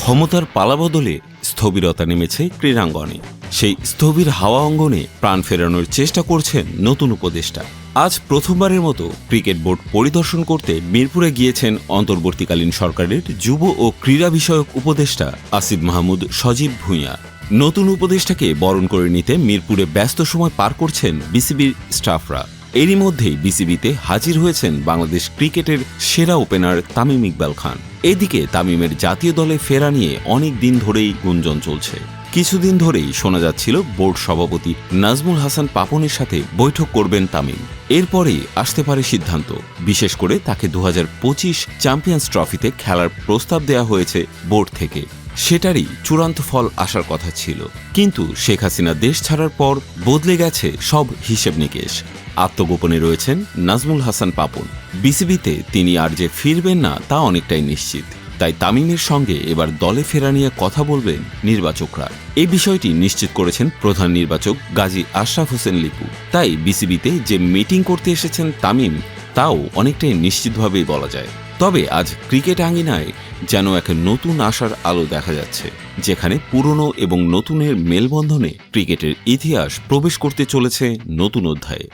ক্ষমতার পালাবদলে স্থবিরতা নেমেছে ক্রীড়াঙ্গনে। সেই স্থবির হাওয়া অঙ্গনে প্রাণ ফেরানোর চেষ্টা করছেন নতুন উপদেষ্টা। আজ প্রথমবারের মতো ক্রিকেট বোর্ড পরিদর্শন করতে মিরপুরে গিয়েছেন অন্তর্বর্তীকালীন সরকারের যুব ও ক্রীড়া বিষয়ক উপদেষ্টা আসিফ মাহমুদ সজীব ভূঁইয়া। নতুন উপদেষ্টাকে বরণ করে নিতে মিরপুরে ব্যস্ত সময় পার করছেন বিসিবির স্টাফরা। এরই মধ্যেই বিসিবিতে হাজির হয়েছেন বাংলাদেশ ক্রিকেটের সেরা ওপেনার তামিম ইকবাল খান। এদিকে তামিমের জাতীয় দলে ফেরা নিয়ে অনেক দিন ধরেই গুঞ্জন চলছে। কিছুদিন ধরেই শোনা যাচ্ছিল বোর্ড সভাপতি নাজমুল হাসান পাপনের সাথে বৈঠক করবেন তামিম। এরপরেই আসতে পারে সিদ্ধান্ত, বিশেষ করে তাকে 2025 চ্যাম্পিয়ন্স ট্রফিতে খেলার প্রস্তাব দেওয়া হয়েছে বোর্ড থেকে। সেটারই চূড়ান্ত ফল আসার কথা ছিল, কিন্তু শেখ হাসিনা দেশ ছাড়ার পর বদলে গেছে সব হিসেব নিকেশ। আত্মগোপনে রয়েছেন নাজমুল হাসান পাপন। বিসিবিতে তিনি আর যে ফিরবেন না তা অনেকটাই নিশ্চিত। তাই তামিমের সঙ্গে এবার দলে ফেরা নিয়ে কথা বলবেন নির্বাচকরা। এই বিষয়টি নিশ্চিত করেছেন প্রধান নির্বাচক গাজী আশরাফ হোসেন লিপু। তাই বিসিবিতে যে মিটিং করতে এসেছেন তামিম, তাও অনেকটাই নিশ্চিতভাবেই বলা যায়। তবে আজ ক্রিকেট আঙ্গিনায় যেন এক নতুন আশার আলো দেখা যাচ্ছে, যেখানে পুরনো এবং নতুনের মেলবন্ধনে ক্রিকেটের ইতিহাস প্রবেশ করতে চলেছে নতুন অধ্যায়ে।